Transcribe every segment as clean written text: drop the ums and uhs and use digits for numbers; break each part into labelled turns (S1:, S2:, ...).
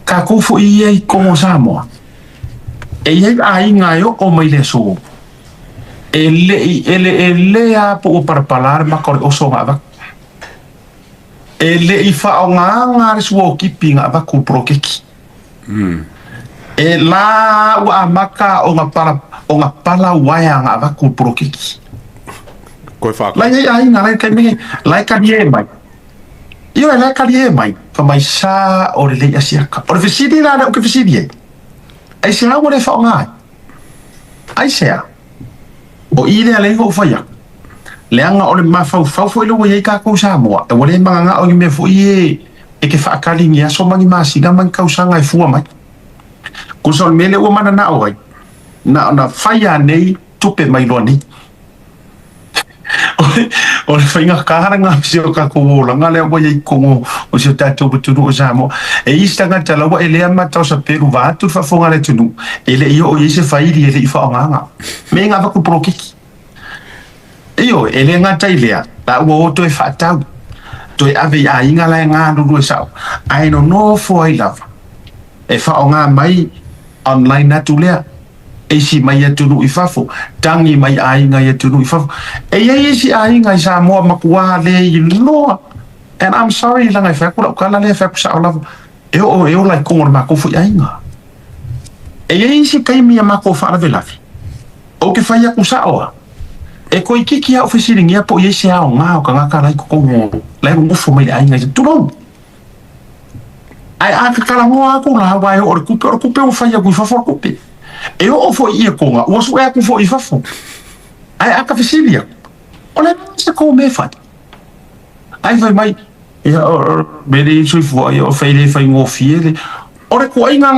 S1: ka kufu iai Kongo Samoa e iai ai ngaio o mai le so ele a po parpalar ma kor o so ngava ele I fa o nga suo kipinga va ku prokeki e la wa maka o nga pala waya nga va ku prokeki
S2: ko fa
S1: la ai nga la ka mi la ka ye mai io la ka ye mai fa mai sa o le asiaka o le sidi la o ke sidi ai se ha le fa nga ai se o ile ale go fa ya le anga o le mafau fo ile wo ye ka ko Samoa e wole manga o me fo ye e ke fa ka lingi so mangi masiga man ka usanga e fu mai ko so mele o mana na o na fa ya nei tupe mai lo ni o le fainga karanga si o ka ko la ngale o ye ko o se tato butunu o Samoa e istanga tala o ele ama ta sa peru va tu fa fonga le tunu ele io o ye se fa ili ele fa nga me nga va ko prokiki io ele nga tailea la wo to e fatau to e ave a inga la nga no sao ai no fo I love e fa nga mai online na tulea e si mai atu no ifafo tangi mai ai nga atu no ifafo e ye si ai nga Samoa makua le no and I'm sorry la nga fa ko la le fa sa la eu la ko ma ko fu ai nga e ye si kai mi ma ko fa la velafi o ke fa ya ku sa o e ko iki a ofisiri ngia po ye se ao nga o ka ka lai ko ngo lai ngo fo mai ai nga tu no ai a ka kala mo a ko la wa o ku o fa ya ku fa fo ku pe e o fo I ko nga o so e ku fo I fa fo ai a ka ofisiri o le se ko me fa ai vai mai e me le so fo o fa ile fa ngo fiele o le ko ai nga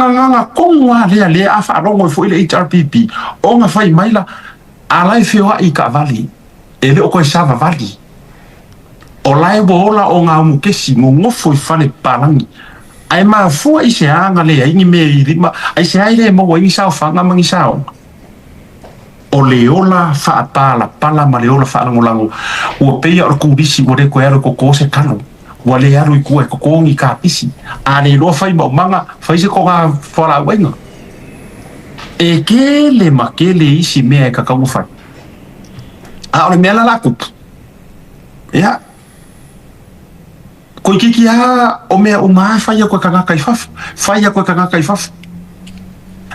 S1: ko nga le a fa ro ngo fo ile HRPP o nga fa mai la alai feo I ka vali ele o ko sava vali o lai bola o nga mu ke si ngo foi fale palangi ai ma fu I se anga le ai ni me I ma ai se ai le mo wa I sa fa nga mangi sa o le ola fa pala ma le ola fa lango o pe ya ko disi o le ko ya ko se kalo wa le ya ru ko ko ngi ka pisi a le lo fa I manga fa se ko nga fora wenga e ke le makele isi mea e kakau whai. A ole mea la kupu. Ea. Ko kiki a o mea o maa whai a koe kangaka I whafu. Whai a koe kangaka I whafu.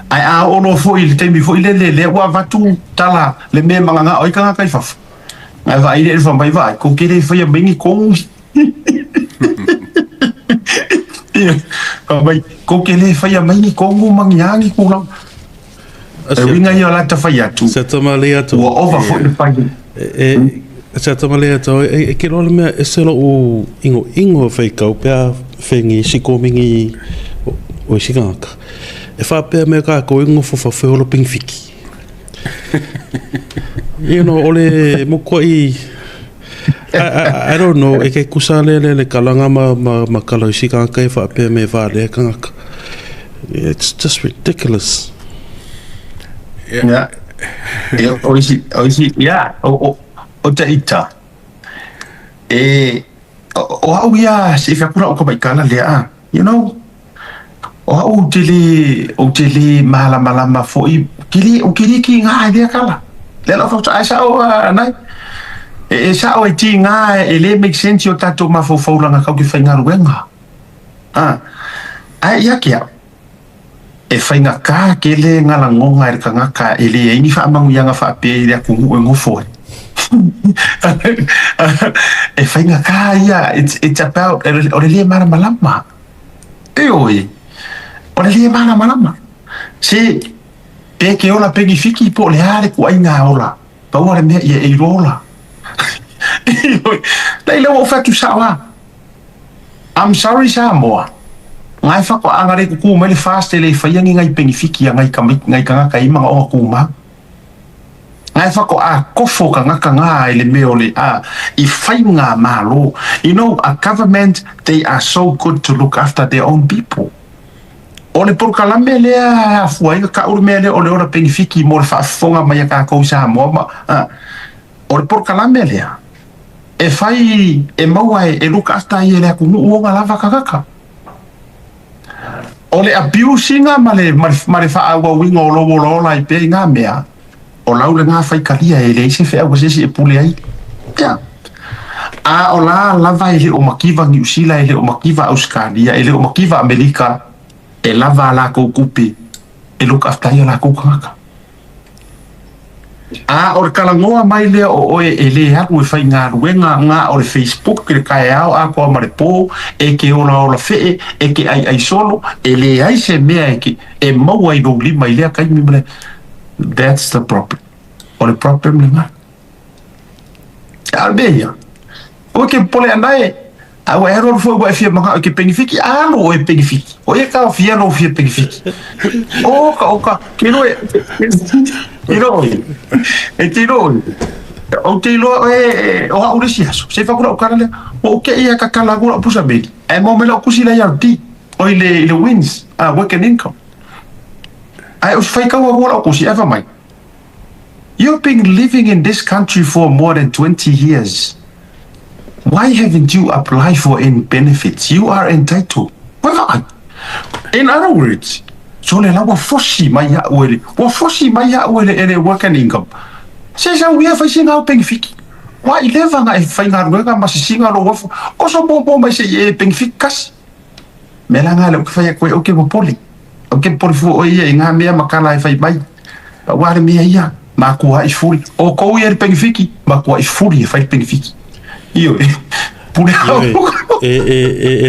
S1: Ai a ono fo I le teimi fo I le ua vatu tala le mea manganga oi kangaka I whafu. Ngai vai le whambai vai. Ko kere whai a mingi kongu. Ko kere whai a mingi kongu mangiangi kulang. E winga I o la ta whai atu.
S2: se tamale atu
S1: Ua ova fo I whai.
S2: se tamale atu e ke role mea e selo o ingo whai kau pia whengi sikomingi o sikangaka e wha pia mea ka ko ingo fo whawholo ping whiki ole moko I don't know e ke kusale le kalanga ma kala sikangaka e wha pia me wha kangaka it's just ridiculous.
S1: Yeah. Yeah. O te ita. O au ia se whakura o ka maikala lea. You know, o au te le malama fo I kiri ki ngā lea kala. Lea la whakura ai sa o nai. E sa o ti ngā e le make sense o tato ma fo faulanga kau ki whainga ruenga. Ai ia kia. E whainga ka ke le ngala ngonga e kangaka e le ingi wha amangu ianga wha ape I le akungu e ngofo e whainga ka ia it's about o le mana malama e oi o le mana malama se pe ke ola pegi fiki po le ale ku ainga ola pa ora me e rola e oi dai le o fatu sawa I'm sorry Samoa ngai whako angare ku mai le fast le whaiangi ngai pengifiki ngai kangaka I manga o kuma ngai whako a kofo kangaka ngā le meo le I whainga malo you know a government they are so good to look after their own people o le porkalame lea fuaiga ka uru mea le o le ora pengifiki mo le whaafonga mai a kākou Samoa o le porkalame lea e whai e maua e look after I le akungu uonga lava kakaka o le abusinga ma le whaawawinga o lowo lola I pe ngā mea o lau le ngā whaikalia e le ise whea wasesi e pule ai ia a o la lava e le o makiva New Zealand e le o makiva Australia e le o makiva Amerika e lava la kou kupe e look after la kou kangaka a o le kalangoa mai lea o oe e le haku e whai ngā ruenga ngā o le Facebook ke le kai au a kua mare pō e ke ola whee e ke ai solo e le ai se mea e ke e maua I lo lima I lea kai mimale that's the problem o le problem le ngā albeia o ke pole anai a wa ero fo wa fia manga ke benefiki a no e benefiki o e ka fia no fia benefiki o ka ke no e tiro o tiro o a urisia se fa kula o kana o ke ia ka kala kula pusa be e mo me lo kusila ya di o le wins a working income ai o fai ka wa kusi ever mai you've been living in this country for more than 20 years. Why haven't you applied for any benefits? You are entitled. Why? In other words, so le lawa fosi mai ya uele. Wa fosi mai ya uele ene working income. Se sa we have sing out benefit. Wa ileva nga e fainga ruega masisinga lo wafo. O so bombo mai se e benefit kas. Melanga le fai ko o ke mo poli. O ke poli fu o ia nga mea makala e fai mai. Wa le mea ia ma ko ai furi. O ko ia benefit ma ko ai furi e fai benefit. Io
S2: it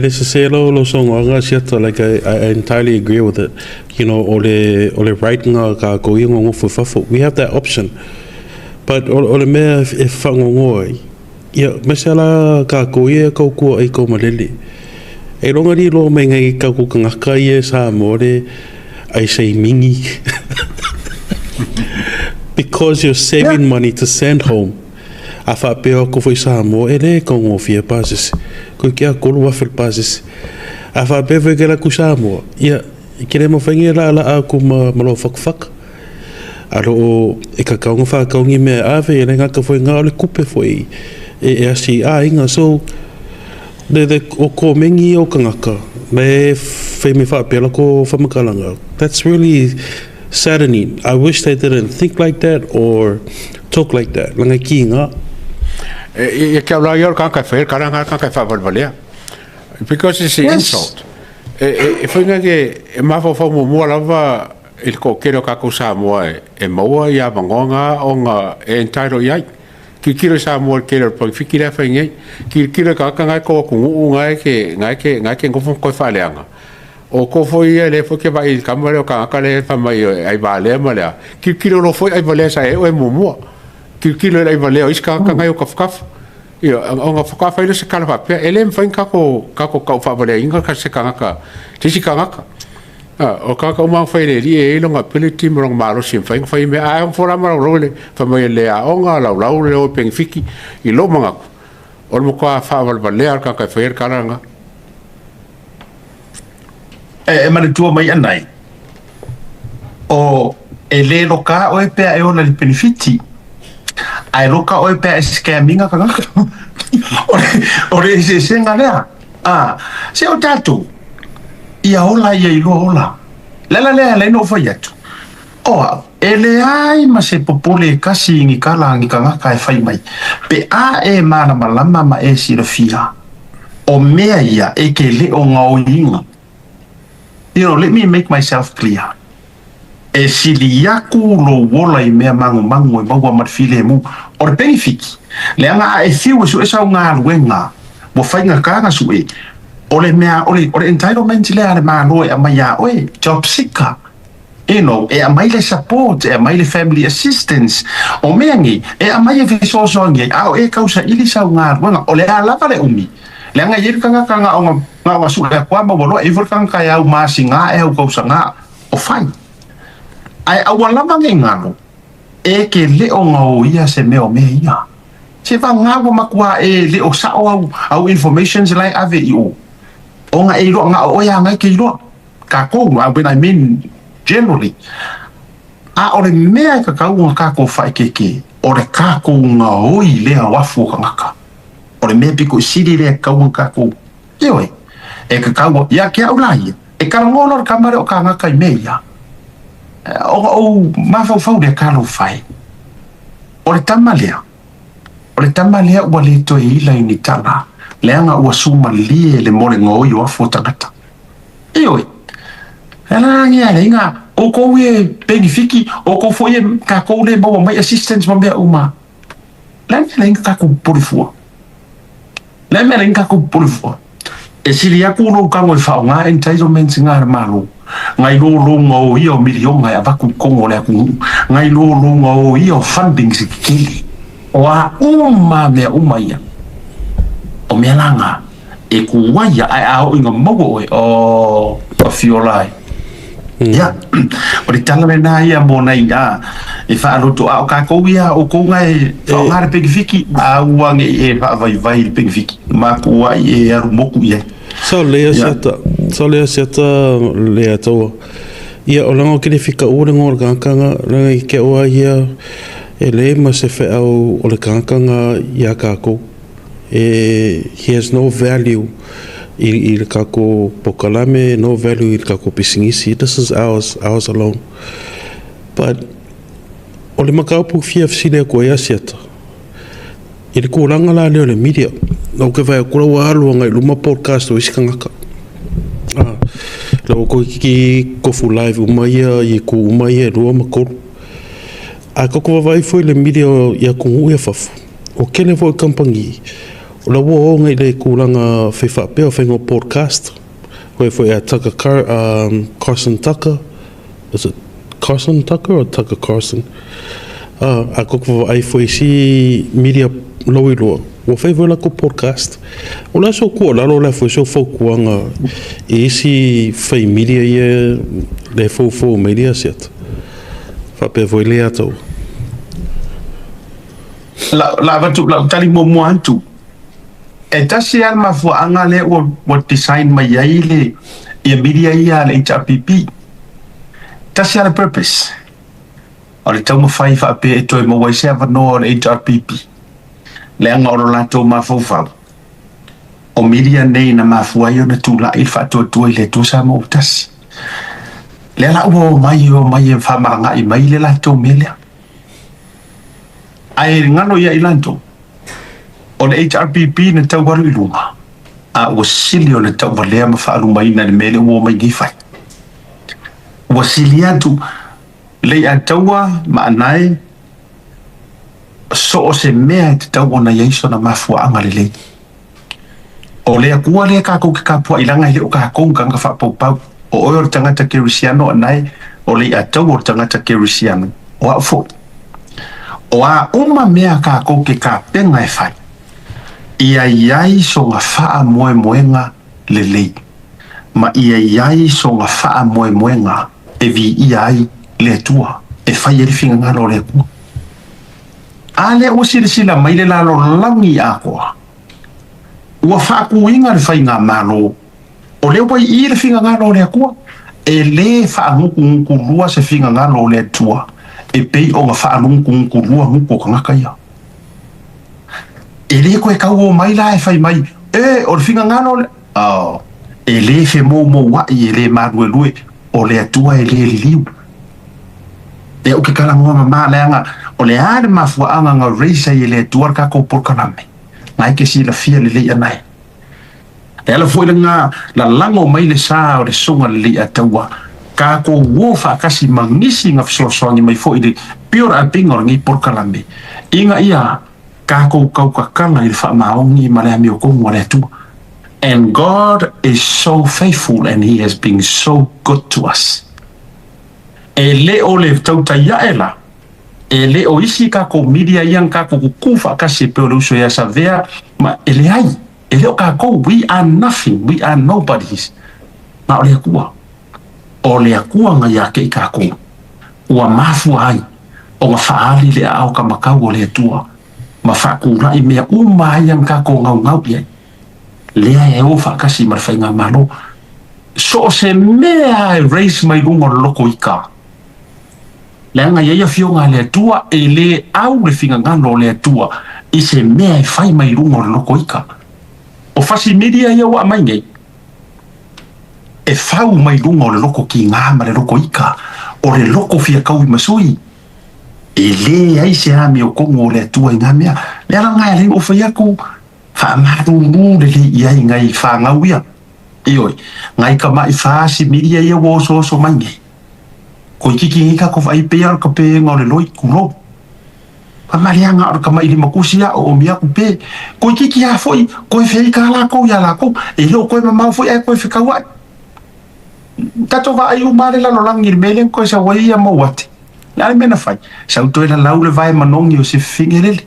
S2: is a selo lo song like I entirely agree with it. You know, ole writing ka ko ingo for fafo. We have that option. But ole me if fango ya mesela ka ko ia ko ko ai ko malele. E longa ni lo me ngai ka ko nga ka ia sa more I say mingi. Because you're saving money to send home. A fa peo ko foi Samoa ele ko ngofia pases ko kia ko lo wafel pases a fa pe ve la ku Samoa ia kire mo fangi la ku ma lo fak alo e ka ka ngofa ka ngi me ave ele nga ka foi nga le kupe foi e asi a inga so de o ko mengi o kangaka me fe me fa pe ko fa makalanga that's really saddening. I wish they didn't think like that or talk like that langa kinga
S3: e ke ala yor kan ka fer karanga kan ka fa valvalea because it's an insult e foi nga ke ma fa mo lava il ko kero ka ko Samoa e maua ia mangonga o nga e entairo ia ki kiro Samoa kero po fikira fa ngai ki kiro ka nga ko ku ngai ke ngofo ko fa leanga o ko foi ele foi ke vai kamare o ka le fa mai ai vale mala ki kiro lo foi ai vale sa e o mo kilo lai valeo iska ka ngai o kafkaf ia o kafkaf ile se kala pa ele mfain ka ko fa vale inga ka se ka tisi ka o ka ma fa ile e longa peliti mo longa malo sim fain fa me a fora ma role fa mai le a onga la le o pengfiki I lo manga o mo ka fa vale ka fa karanga
S1: e ma le tua mai anai o ele lo ka o e pe e ona le benefiti ai loka oi pe ske minga ka ore Eseesega lea se o tatu ia ola ia I lo ola le no fa yatu o ele ai ma se popole kasi ngi kala ngi kanga kai fai mai pe e mana malama ma e si fia o mea ia e ke le o ngauinga let me make myself clear e sili yaku lo wola I mea mangu e maua marfile mu o le benefiki le anga e fiu su e sau ngā luenga mo whainga kanga su e o le mea o le entitlement le ale mano e amai a oe job seeker e amai le support e amai le family assistance o mea ngi e amai e visoso ngi au e kausa ili sau ngā luenga o le a lava le umi le anga yeru kanga o ngā wasu e kwa mawolo e vurkanga kai au maasi ngā e au kausa ngā o whai ai awalama nge ngano e ke leo ngau ia se meo me ia se va ngabo makua e leo sao au informations like ave o nga e lo nga o ya nga ke lo ka ko when I mean generally o le mea ka ka ko fa ke o le ka ko nga o I le wafu ka ngaka o le mea piko siri le ka ko yo e ka ya ke au lai e karangola kamare o kanga kai meia o mafau de kalo fai o le tamalea ua le toe ila ini tala leanga ua suma lie le mole ngoi o afo tangata ioi ela ngia le inga o ko e benefiki o ko foi ka ko le mo mai assistance mo be uma le inga ka ko porifua le inga ka ko porifua e sili ya kuno ka ngoi fa nga entitlement nga malo ngai lo ngo io milion ngai avaku kongo le ku ngai lo ngo io funding sikili wa me ia o me langa e ku waya ai au inga mogo o fiolai ya o le tala na ia mo na ia e fa lo to au ka ko ia o ko ngai fa ngar pegifiki a wange e vai pegifiki ma ku wai e aru moku ia
S2: so le seta le ato ia o lango ke le fika o le ngor kanga le ke o ia e le ma se fe au o le kanga ia kako he has no value i le kako pokalame, no value i le kako pisingisi. This is ours alone. But o le makaupu fia fsile ko ia siata i le kulanga la leo le media no ke vai kula wa alu ngai luma podcast o isikangaka lo ko ki ko fu live umaya i ku umaya lo makolo a ko vai foi le media ya ku ia fafu o kele foi kampangi o la wo ngai le kulanga fefa pe o fengo podcast ko foi a Carson Tucker. Is it Carson Tucker or Tucker Carson? A ko vai foi si media loi loa o fai la ko podcast o la so ko la lo la foi so fo kuanga e si fai media ye le fo media set fa pe voi le ato
S1: la vatu la tali mo antu e tasi al ma fu angale o design mai ile e media ia le HRPP tasi al purpose o le tau mo fai fa pe to mo wai se va no le HRPP le anga o lato mafufau o media nei na mafua yo na tula il fato tu ile tu sa mo tas le la o mai fa maranga i mai le lato melia ai ngano ya ilanto o le HRPP na tau waru iluma a o silio le tau wale ma fa lu mai na le mele o mai gifai o siliatu le atawa ma nai so o se mea te tau ona yeiso na mafua angalele o lea kua lea kako ke kapua ilanga ile o kako kanga fa pau o oyo o tangata kerisiano anai o le atau o tangata kerisiano o a fo o a uma mea kako ke kapenga e fai iai so nga faa moenga lelei ma iai so nga faa moenga e vi iai le tua e fai e finga ngalo le kua ale o sila mai le lalo langi akoa ua whaakuinga le whainga malo o leo pai i le whinga ngalo le akua e le whaanguku lua se whinga ngalo le tua e pei o nga whaanguku lua nguku kangaka ia e le koe kau o mai la e whai mai o le whinga ngalo le e le whe mo wai e le marue lue o le atua e le liu e o ke kalangoa mama leanga o le ale mafuaanga nga reisa i le tuar ka ko por kaname ngai ke si la fia le le anai e ala foi nga la lango mai le sa o le songa le atawa ka ko wo fa kasi mangisi nga fsosoangi mai foi le pior apingor ngi por kaname inga ia ka ko kau ka kanga i fa maongi male ami o ko mo le tu and God is so faithful and he has been so good to us e le o le tautaiga ela e le o isi ka ko media yang ka ko kufa ka se pe o so ya sa vea ma ele ai ele o ka ko we are nothing we are nobodies ma o le akua nga ya ke ka ko ua mafu ai o ma faali le au ka makau o le tua ma fa ku na i me uma yang ka ko ngau pia le ai o fa ka si mar fa nga malo so se mea raise my lungo loko ika leanga ia fionga le tua e le au le finga ngano le tua i se mea fai mai lungo loko ika o fasi media ia wa mai ngai e fau mai lunga o le loko ki ngā ma le loko ika o le loko fia kau I masui e le ai se ami o kongo o le atua I ngā mea le ala ngai le o fai aku wha maruru le iai ngai wha ngauia ioi ngai ka mai wha si miria ia wo so mai nge ko kiki ngika ko whai pea o ka pe ngā o le loi kuro pa marianga o ka mai li makusia o mia ku pe ko kiki a foi ko fei ka la ko ya la ko e lo ko ma foi e ko fika wa tato va ai umare la lolangi melen ko sa wai ya mo wat la mena fai sa to la laule vai manongi o se fingerele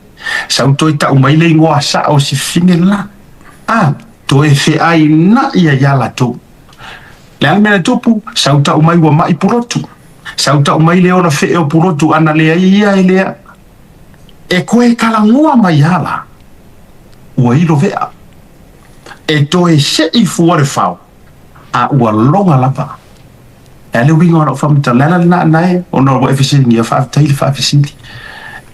S1: sa to ta umai le ngoa sa o se fingerela to e fe ai na ya la to la mena topu sa ta umai wa mai purotu sa ta umai le ona fe o purotu ana le ia ile e koe kalangua mai hala ua ilo vea e to e se I fuare fau a ua longa lapa e le winga ona whamita lana na nae ona ua efisini a whaafitaili whaafisini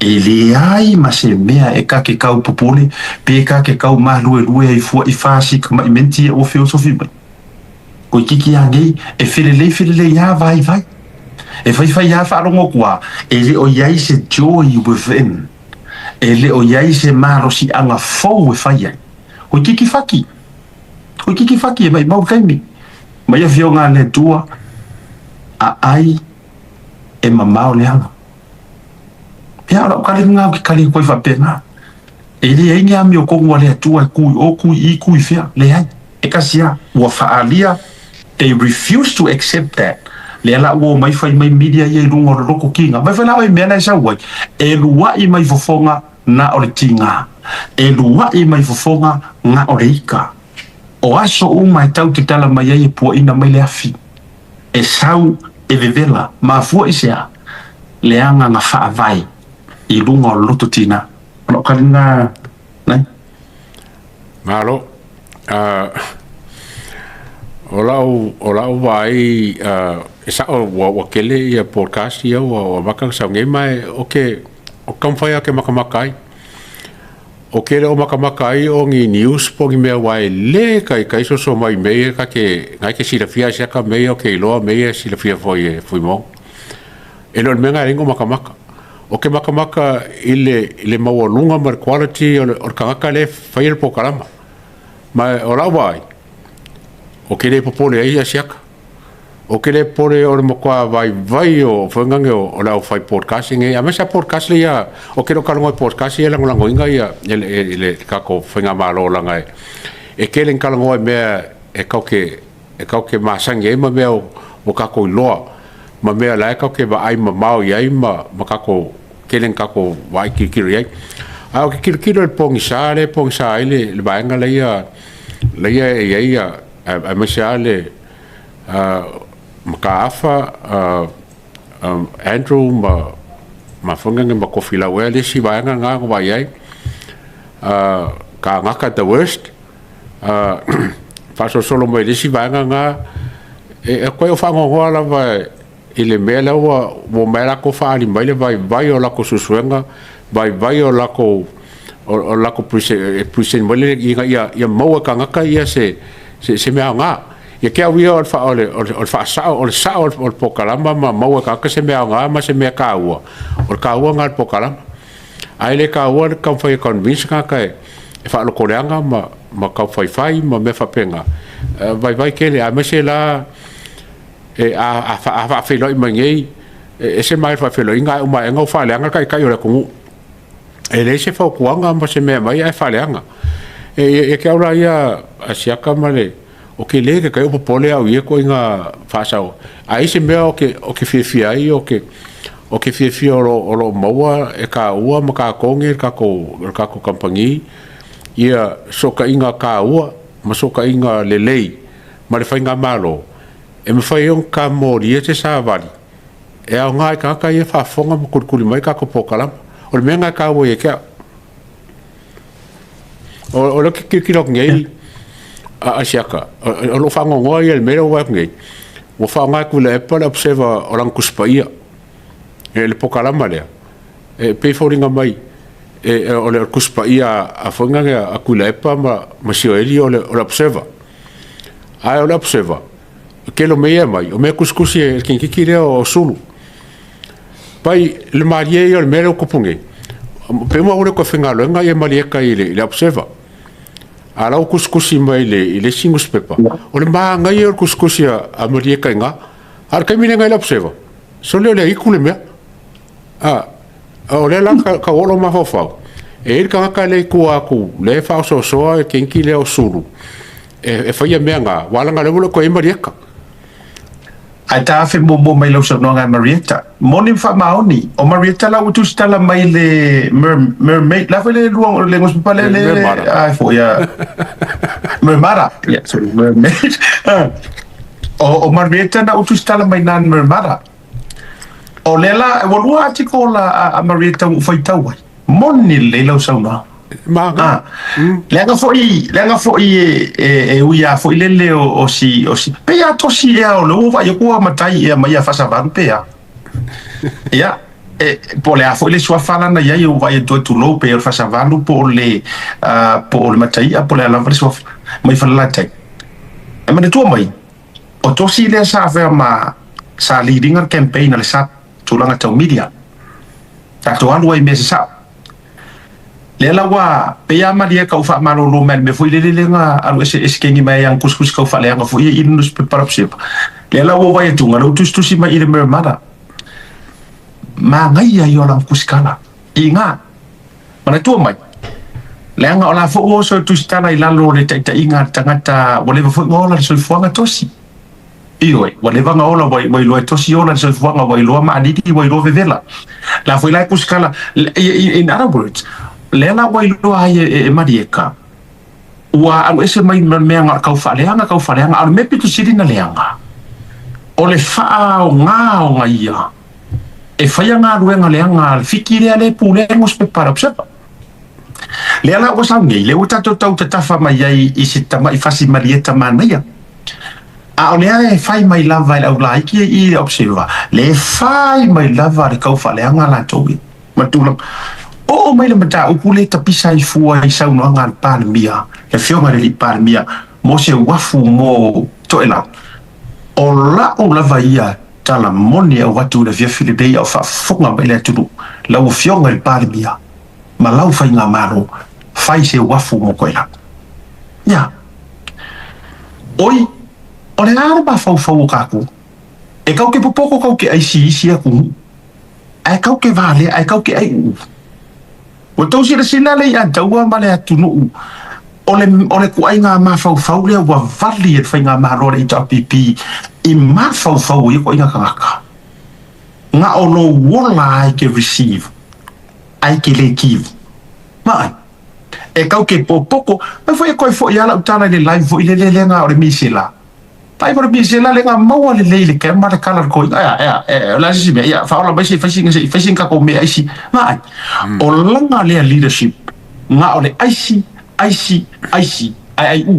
S1: e le ai ma se mea e kake kau popole pe kake kau mahlue I fua I whaasi ka mai menti o filosofi mai koe kiki angei e whilele ia vai e whai ia whaarongo kua e le o iai se joy within e le o iai se marosi anga fau e whai ai hoi kiki whaki e mai mau kaimi mai a whionga le tua a ai e mamao le anga pia ora kari ngā ki kari koi whapena e le ai ngā mi o kongua le tua I kui whia le ai e kasia ua whaalia they refuse to accept that le ala ua mai whai mai media I runga o roko kinga mai whai lawa I mea nei sa uai e lua I mai fofonga na o le tinga e lua I mai fofonga nga o le ika o aso mai tau te tala mai ai e pua ina mai le afi e sau e vevela ma fua I sea le anga nga wha vai I runga o loto tina ono karinga nei
S3: Malo o lau vai e sa o kele I podcast ia o makang sa ngai mai o kamwhai ke makamakai o kele o makamakai o ngi news po ngi mea wai le kai so mai mea ka ke ngai ke silafia sia ka mea o ke iloa mea silafia foi mo e lor menga ringo makamaka o ke makamaka ile mawalunga mar quality o kangaka le whai po kalama mai o lau vai o kele popole ai asiaka o kele pore o mokoa vai o whangange o lau whai podcasting a mesa podcast le ia o kero kalongo podcast ia lango inga ia ele kako whinga malo langa e kele kalongo e mea e kauke masange e ma mea o kako iloa ma mea lai kauke wa ai ma mau iai ma kako kele kako wai kirikiri ai o ke kirikiri le pongi sa ai le vaenga le ia e ia a mesa le makaafa Andrew ma whangange ma kofi la wea le si vaenga ngā ko vai ai ka ngaka the worst whaso solo mai le si vaenga ngā e koe o whangongoa la vai I le mea la wo mai lako whaari mai le vai o lako susuenga vai o lako present mai le ia maua ka ngaka ia se mea ngā ia ke awia o le sa o pokalama ma maua ka se mea ngā ma se mea kaua o kaua ngā pokalama ai le kaua le kau whai convince ka e whaalo koreanga ma kau whai ma me whapenga vai kele a mese la e a whaeloi mangei e se mai whaeloi ngā umai ngau whaeleanga kai o le kungu e le se whaukuanga ma se mea mai ai whaeleanga e ke aura ia asiaka ma le o ke le ke kai o popole au ia ko inga fasao ai se mea o ke fia ai o ke fia o lo maua e ka ua ma ka konge ka ko kampangi ia soka inga ka ua ma soka inga lelei ma le fainga malo e me fai on ka mori te sa vali e au ngai ka ia fa fonga ma kurkuli mai ka ko pokalam o le menga ka ua e ka o lo ke kirok ngei a siaka o lo fango ngoi el mero wa ngei wo fanga ku le pa la observa o lang kuspaia e le pokalama le e pe foringa mai e o le kuspaia a fonga a ku le pa ma sio eli o le observa ai o le observa ke lo mea mai o me kuskusi e kinkiki leo o sulu pai le marie o le mele o kupunge pe mo ore ko fingalo nga e malieka ile observa ala o kuskusi mai le singus pepa o le ma nga o kuskusi a malieka nga ar ka mine nga ile observa so le ikule me o le la ka olo ma fofa e ka le ku aku le fa so e kinki le o sulu e fa ia me nga wala nga le ko e malieka
S1: ai ta fe mo mai lo so no nga Marietta moni fa maoni o Marietta la utu stala mai le mermaid la le luong le ngos pa le ai fo ya mermara ya sorry mermaid o Marietta na utu stala mai nan mermara o lela e wolu article a Marietta u foi tau moni le lo so no
S3: ma
S1: lenga foi e uia foi lele o si pe ya to si e o lo va yo ko matai e mai fa sa van pe ya po le foi le sua fala na ya yo va to tu lo pe fa sa van po le matai po le la so mai fa la tai e ma tu mai o to si le sa fa ma sa leading a campaign le sa tu langa tau media ta to alu e me sa le la wa pe ya maria ka ufa malo lo men me foi le nga alu ese kengi mai yang kuskus ka ufa le nga foi in nos prepara sip le la wa ya tunga lo tu si mai ile mermada ma ngai ya yo lang kuskala inga mana tu mai le nga ola fo o so tu stana ila lo le ta inga tangata wale fo ngola so fuanga tosi ioi wale vanga ola wai lo tosi ola so fuanga wai lo ma aditi wai lo vevela la foi la kuskala in other words lela wai lo ai e marieka wa anu ese mai me nga kau faleanga al me pitu sirina leanga o le fa o nga ia e faya nga ruenga leanga fikire ale pule ngos pe para observa lela wa sangi le uta to tafa mai ai i sitama i fasi marieta manaya a o le e fai mai lava au laiki i observa le fai mai lava le kau faleanga la towi matulang o mai le mata upule tapisa i fua i sau no ngal palmia e fionga le palmia mo se wafu mo to ela o la vaia tala moni o watu le via filidei o fa fonga mai le tudu la u fionga le palmia ma lau fai nga maro fai se wafu mo koela ya oi o le arba fau kaku e kau ke popoko kau ke ai si aku ai kau ke vale ai kau ke ai o tau sila le ia taua ma le atunu o le kuainga ma fau le wa vali e whainga ma rore i ta pipi i ma fau i kuainga kangaka nga o no wola ai ke receive ai ke le give mai e kau ke popoko me foi e koi fo ia la utana le live vo i le nga o le misela pai por misela le nga maua le ke ma le kala ko la si me ia fa ola ba si facing ka ko me ai si mai o langa le leadership nga o le ai ai